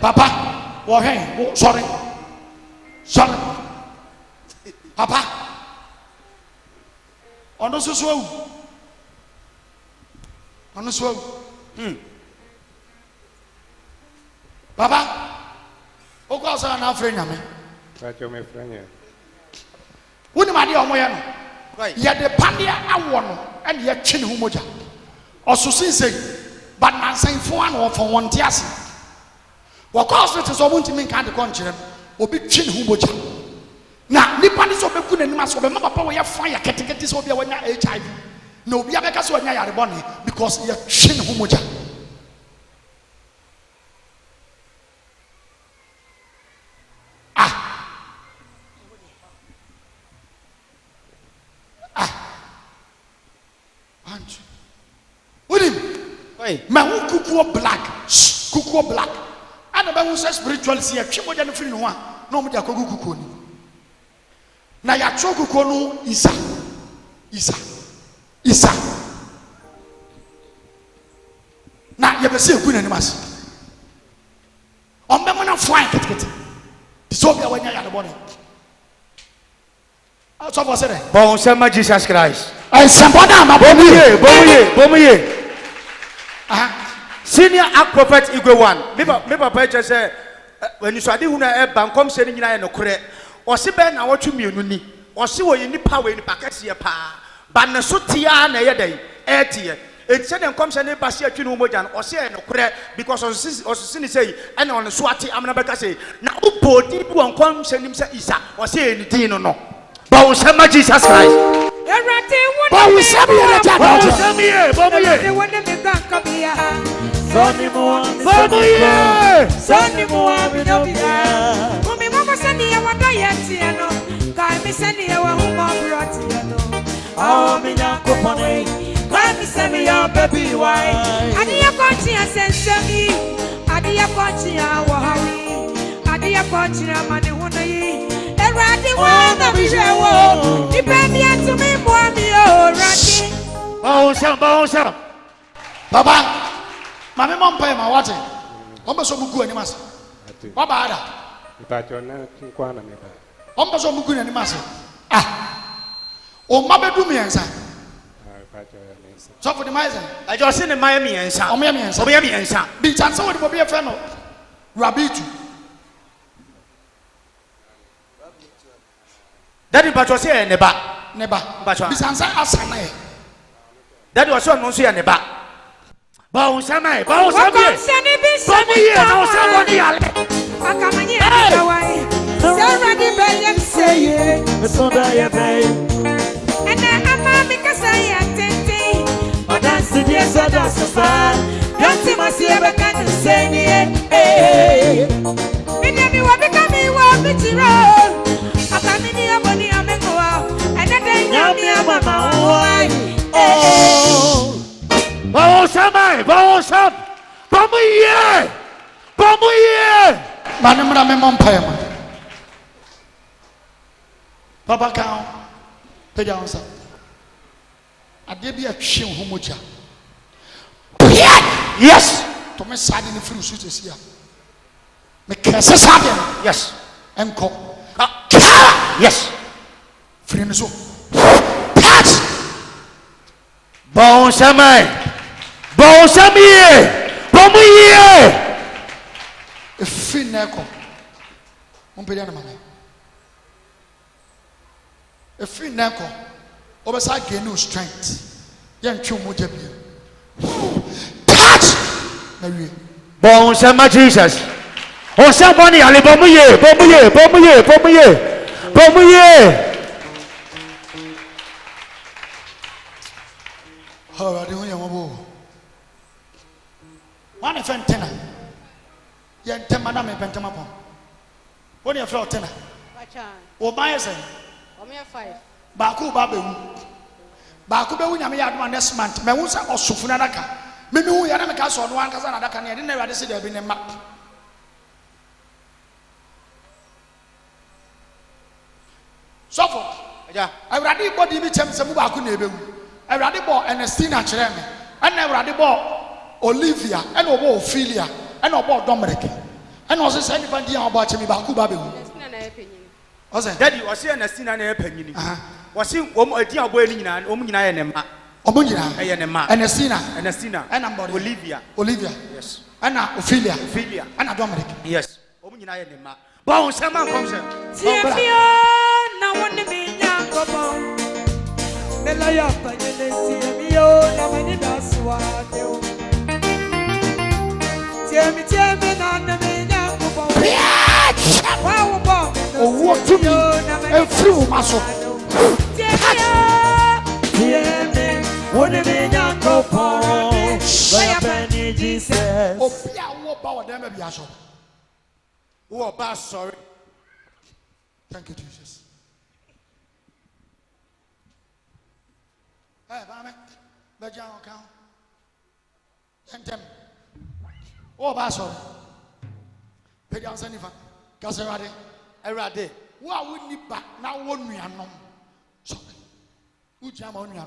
Papa, oh hey, sorry. Papa. On the swell. On the swell. Papa, o ko asa na afre nyame. Pacho me franya. Woni ma de omo ye no. Ye de pandia awo no and ye twe ne hu moja. Osusin sei, but man san fo an wo fon won te ase. Wo ko ase te so wonti min kan de kon kire no. Obi twe ne hu moja. Na nipa ni so beku nanim aso be ma papa wo ye fa ya ketekete so obi a wanya HIV. Na obi abeka so wanya yare bone because ye twe ne hu moja. Ma who kukuo black, kukuo black. And the who says spiritual see a chimo than free no one. No more kukuo. Na ya chokuko no Isa. Na ya be say good animals. On be mona flying get. So be when ya the body. So for say bon sama Jesus Christ. And somebody am bomuye. Senior act prophet Igwe one. Me papa say when you saw the huna bankom say ni nyina no kore. Ose be na wotwe mienu ni. Ose wo yi nipa we ni pakase pa. Ba ne so tia na ye dai. Etie. Enti say den kom say ne ba se atwe no moja no ose no kore because ose ni say and on so ate amna beka say na ubodi bu on kom say nim say Isa. Ose ni din no. Ba wo say Jesus Christ. But we say we are the Papa, mama mompa ma wate. Omba so mugu animas. Baba ada. Pacho na kinkwana me ba. Omba so mugu animas. O mabedu miensa. Pacho ya mensa. So for the miser. I just seen the Miami ensa. O miensa. Bi chance we dey be friend no. Rabitu. Daddy Pacho say neba. Bi chance asana e. Daddy was so no so ya neba. Bon sama. Manimra me mompa ma. Papa kan peja onsa. Ade bi atwe ho moja. Yes. To me sade ni free suit esia. Me kese sade. Yes. Enko. Yes. Free ni so. Touch. Bon samai. Bomuye. Efi neko. Mompedia na mama. Efi neko. Obesa gain no strength. Yan twu moja bi. Touch. Na wie. Bon sama Jesus. O sa boni ale bomuye. How are you doing? One friend tenor. Yen temana me pentama pon. What your floor tenor? O buy say. O me 5. Baku ba be wu. Baku be wu nyame yadoma next month. Me wu say osofuna daka. Me wu ya na me ka so no ankasa na daka na de na Awurade se da bi ne ma. Sofo. Ja. Awurade body bi chem se mu baku na ebewu. Awurade bo Ernestina kire me. And Awurade bo Olivia and obo Ophelia and obo Dominic. And also send the bandi and watch me back. Daddy was here and a sin and a penny. Was he a dear boy in an Omina and a Omunina and a sinner and a sinner and a Olivia. Yes. Anna Ophelia. Anna Dominic. Yes. Omina and a ma. Bow, some comes. Now one me young couple. Melaya, Mio, Namani, that's what you tell me, none of me young couple. Oh, what to me? A few muscle. What a me young couple. Jesus. Oh, yeah, what about them? Maybe I shall. Oh, boss, sorry. Thank you, Jesus. Hey, Bama, the John account. And them. Oh, Basso. Pay down Sanifa. Casarade. Erade. Why wouldn't you back now? One me unknown. Sorry. Who jam on you?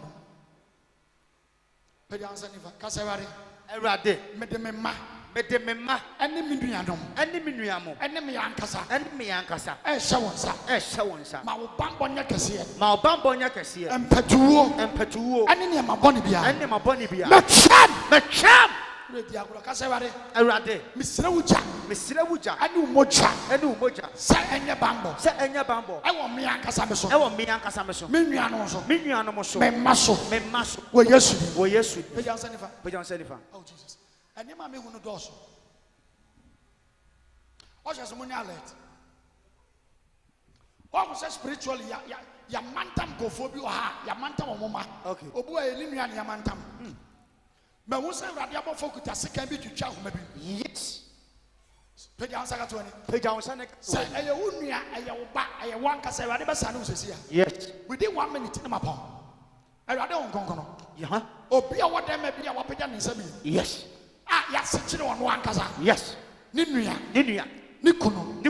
Pay down Sanifa. Casarade. Erade. Medemema. Medemema. Enemy Nuanum. Enemy Nuamo. Enemy Ancasa. Enemy Ancasa. Shawansa. Shawansa. Maubanbonia Cassia. Maubanbonia Cassia. And Petuo. And Petuo. Enemy Mabonibia. Enemy Mabonibia. Macham. Casarade. Erade. Miss Lewuja. Miss Lewuja. Anu Mocha. Anu Mocha. Set any bambo. Set any bambo. I want me Ancasamaso. I want me Ancasamaso. Minianoso. Minianoso. Me muscle. Me muscle. Well, yes. Well, yes. Pay down Sanifa. Pay down Sanifa. Oh, Jesus. And you mammy who knows. Or just money alert. What was spiritually? Ya mantam go for you, ya mantam or mama. Okay. Obu a limian ya mantam. But who said Radiable focus can be to child maybe? Yes. Pay down Sagatoni. Pay down Sanek. Say, I wouldn't ya, I back, I want to say Radiba Sanus here. Yes. Within 1 minute in my palm. I don't go. Yeah. Oh, be a what there may be a wapitan in Sami. Yes. Ah, yes, sit on one casa. Yes. Ninuya, Nikunu,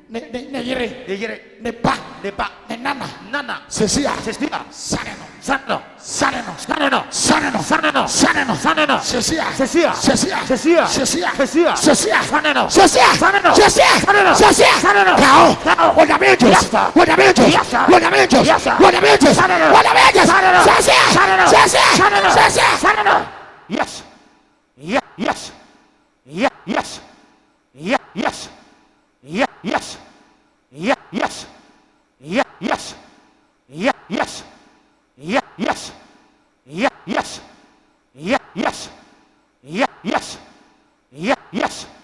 Neyere, Nepa, Nana, Cecia, Saneno, Yes. Yes.